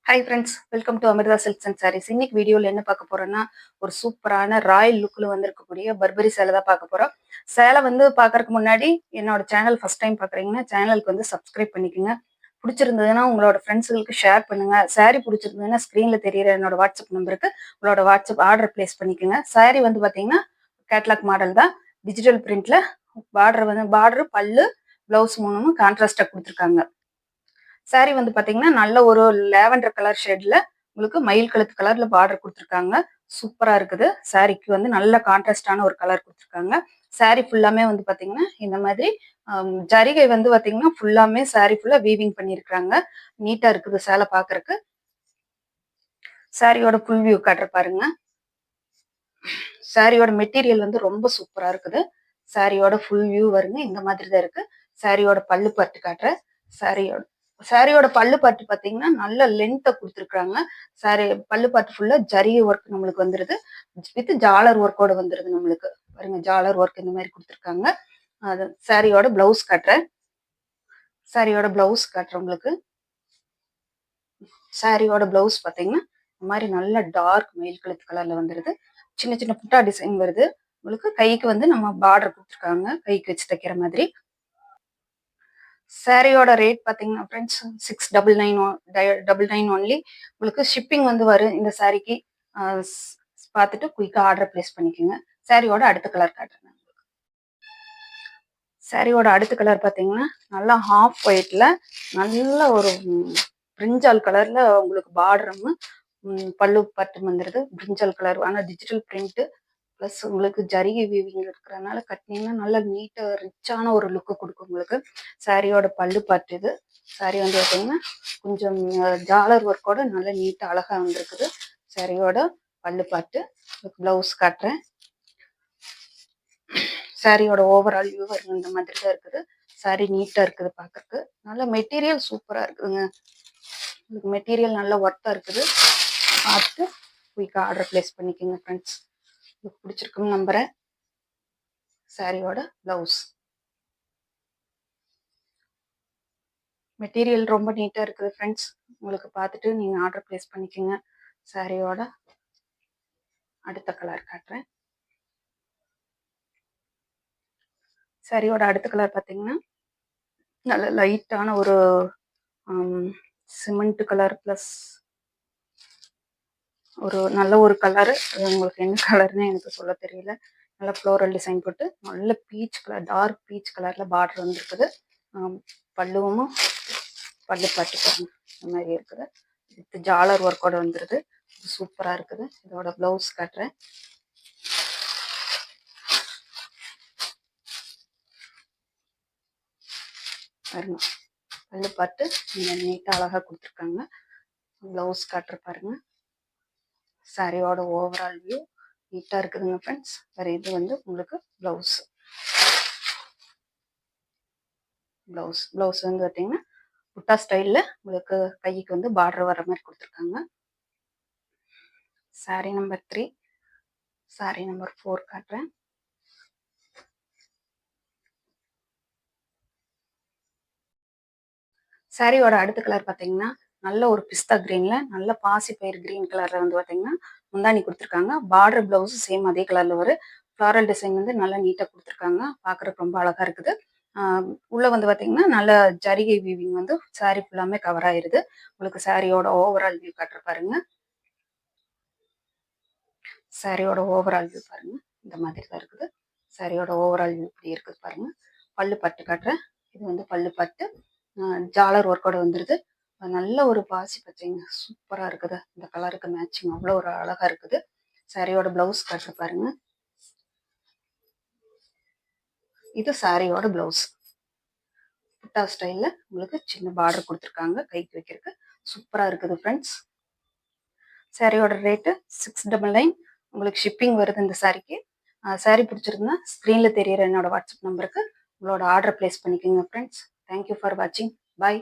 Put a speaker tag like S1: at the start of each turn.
S1: Hi friends, welcome to Amirtha silks and sarees. இன்னைக்கு வீடியோவில் என்ன பார்க்க போறோம்னா, ஒரு சூப்பரான ராயல் லுக்கில் வந்திருக்கக்கூடிய பர்பரி சேலை தான் பார்க்க போறோம். சேலை பார்க்கறதுக்கு முன்னாடி என்னோட சேனல் ஃபர்ஸ்ட் டைம் பார்க்குறீங்கன்னா சேனலுக்கு சப்ஸ்கிரைப் பண்ணிக்கோங்க. பிடிச்சிருந்ததுன்னா உங்களோட ஃப்ரெண்ட்ஸுகளுக்கு ஷேர் பண்ணுங்க. சாரீ பிடிச்சிருந்ததுன்னா ஸ்க்ரீனில் தெரியிற என்னோட வாட்ஸ்அப் நம்பருக்கு உங்களோட வாட்ஸ்அப் ஆர்டர் பிளேஸ் பண்ணிக்கோங்க. சாரீ பார்த்தீங்கன்னா கேட்லாக் மாடல் தான், டிஜிட்டல் பிரிண்ட்ல. பார்டர் பல்லு பிளவுஸ் மூணுமும் கான்ட்ராஸ்டாக கொடுத்துருக்காங்க. சாரி பாத்தீங்கன்னா நல்ல ஒரு லேவண்டர் கலர் ஷேட்ல உங்களுக்கு மயில் கழுத்து கலர்ல பார்டர் கொடுத்துருக்காங்க. சூப்பரா இருக்குது. சாரிக்கு நல்ல கான்ட்ராஸ்டான ஒரு கலர் கொடுத்துருக்காங்க. சாரி ஃபுல்லாமே பாத்தீங்கன்னா இந்த மாதிரி ஜரிகை பாத்தீங்கன்னா ஃபுல்லாமே சாரி ஃபுல்லா வீவிங் பண்ணிருக்காங்க. நீட்டா இருக்குது சேலை பாக்குறதுக்கு. சாரியோட ஃபுல் வியூ காட்டுற பாருங்க. சாரியோட மெட்டீரியல் ரொம்ப சூப்பரா இருக்குது. சாரியோட ஃபுல் வியூ வருங்க இந்த மாதிரி தான் இருக்கு. சாரியோட பல்லு பட்டு காட்டுறேன். சாரியோட பல்லு பாட்டு பாத்தீங்கன்னா நல்ல லென்த்தை கொடுத்துருக்காங்க. சாரி பல்லு பாட்டு ஃபுல்லா ஜரிகை ஒர்க் நம்மளுக்கு வந்துருது. வித் ஜாலர் ஒர்க்கோட வந்துருது. நம்மளுக்கு பாருங்க, ஜாலர் ஒர்க் இந்த மாதிரி கொடுத்துருக்காங்க. அது சாரியோட பிளவுஸ் காட்டுறேன். சாரியோட பிளவுஸ் காட்டுறேன் உங்களுக்கு. சாரியோட பிளவுஸ் பாத்தீங்கன்னா இந்த மாதிரி நல்ல டார்க் மயில் கழுத்து கலர்ல வந்துருது. சின்ன சின்ன புட்டா டிசைன் வருது. உங்களுக்கு கைக்கு நம்ம பார்டர் கொடுத்துருக்காங்க, கைக்கு வச்சு தைக்கிற மாதிரி. சாரியோட ரேட் பாத்தீங்கன்னா ஃப்ரெண்ட்ஸ் 699 ஒன்லி. உங்களுக்கு ஷிப்பிங் வரும் இந்த சாரிக்கு. பார்த்துட்டு குயிக்கா ஆர்டர் பிளேஸ் பண்ணிக்கோங்க. சாரியோட அடுத்த கலர் காட்டுறேன். சாரியோட அடுத்த கலர் பாத்தீங்கன்னா நல்லா ஹாஃப் ஒயிட்ல நல்ல ஒரு பிரிஞ்சால் கலர்ல உங்களுக்கு பார்டரும் பல்லு பட்டு வந்துருது. பிரிஞ்சால் கலர், ஆனா டிஜிட்டல் பிரிண்ட் பிளஸ் உங்களுக்கு ஜரிகை வீவிங் இருக்கிறதுனால கட்டினீங்கன்னா நல்லா நீட்டா ரிச்சான ஒரு லுக்கு கொடுக்கும் உங்களுக்கு. சாரியோட பல்லு பாட்டு இது. சாரி பார்த்தீங்கன்னா கொஞ்சம் ஜாலர் ஒர்க்கோட நல்லா நீட்டா அழகா வந்திருக்குது. சாரியோட பல்லு பாட்டு. பிளவுஸ் காட்டுறேன். சாரியோட ஓவரால் வியூ இந்த மாதிரி தான் இருக்குது. சாரி நீட்டா இருக்குது பார்க்கறதுக்கு. நல்ல மெட்டீரியல் சூப்பரா இருக்குதுங்க. உங்களுக்கு மெட்டீரியல் நல்ல ஒர்த்தா இருக்குது. பார்த்து குயிக்கா ஆர்டர் பிளேஸ் பண்ணிக்கோங்க ஃப்ரெண்ட்ஸ். பிடிச்சிருக்குன்னு நம்புறேன். சாரியோட பிளவுஸ் மெட்டீரியல் ரொம்ப நீட்டா இருக்குது ஃப்ரெண்ட்ஸ். உங்களுக்கு பார்த்துட்டு நீங்க ஆர்டர் பிளேஸ் பண்ணிக்கோங்க. சாரியோட அடுத்த கலர் காட்டுறேன். சாரியோட அடுத்த கலர் பார்த்தீங்கன்னா நல்ல லைட்டான ஒரு சிமெண்ட் கலர் பிளஸ் ஒரு நல்ல ஒரு கலரு. உங்களுக்கு என்ன கலர்னு எனக்கு சொல்ல தெரியல. நல்ல ஃப்ளோரல் டிசைன் போட்டு நல்ல பீச் கலர், டார்க் பீச் கலர்ல பார்டர் வந்துருக்குது. பல்லுவும் பல்லு பாட்டு பாருங்க இந்த மாதிரி இருக்குது. வித் ஜாலர் ஒர்க்கோட வந்துருது. சூப்பரா இருக்குது. இதோட பிளவுஸ் காட்டுறேன். பாருங்க, பல்லு பாட்டு நீட்டா அழகா கொடுத்துருக்காங்க. பிளவுஸ் காட்டுற பாருங்க. சாரியோட ஓவரால் வியூ நீட்டா இருக்குதுங்க ஃப்ரெண்ட்ஸ். வேற இது உங்களுக்கு பிளவுஸ் பார்த்தீங்கன்னா புட்டா ஸ்டைல்ல உங்களுக்கு கைக்கு பார்டர் வர மாதிரி கொடுத்துருக்காங்க. Sorry number 3. சாரி நம்பர் 4 காட்டுறேன். சாரியோட அடுத்த கலர் பார்த்தீங்கன்னா நல்ல ஒரு பிஸ்தா கிரீன்ல நல்ல பாசி பயிர் கிரீன் கலர்ல பார்த்தீங்கன்னா முந்தானி கொடுத்துருக்காங்க. பார்டர் பிளவுஸ் சேம் அதே கலர்ல வரும். ஃப்ளாரல் டிசைன் நல்லா நீட்டா கொடுத்துருக்காங்க. பார்க்கறதுக்கு ரொம்ப அழகா இருக்குது. உள்ள பார்த்தீங்கன்னா நல்ல ஜரிகை வீவிங் சாரி ஃபுல்லாமே கவர் ஆயிருது. உங்களுக்கு சாரியோட ஓவரால் வியூ காட்டுற பாருங்க. சாரியோட ஓவரால் வியூ பாருங்க இந்த மாதிரி தான் இருக்குது. சாரியோட ஓவரால் வியூ இப்படி இருக்குது பாருங்க. பல்லு பட்டு காட்டுறேன். இது பல்லு பட்டு ஜாலர் ஒர்க்கோட வந்துருது. நல்ல ஒரு பாசி பச்சைங்க, சூப்பரா இருக்குது. இந்த கலருக்கு மேட்சிங் அவ்வளோ ஒரு அழகா இருக்குது. சாரியோட பிளவுஸ் காட்டுற பாருங்க. இது சாரியோட பிளவுஸ். புட்டா ஸ்டைல்ல உங்களுக்கு சின்ன பார்டர் கொடுத்துருக்காங்க கைக்கு வைக்கிறதுக்கு. சூப்பரா இருக்குது ஃப்ரெண்ட்ஸ். சாரியோட ரேட்டு 699. உங்களுக்கு ஷிப்பிங் வருது இந்த சாரிக்கு. சாரி பிடிச்சிருந்தா ஸ்க்ரீனில் தெரியிற என்னோட வாட்ஸ்அப் நம்பருக்கு உங்களோட ஆர்டர் பிளேஸ் பண்ணிக்கோங்க ஃப்ரெண்ட்ஸ். தேங்க்யூ ஃபார் வாட்சிங். பாய்.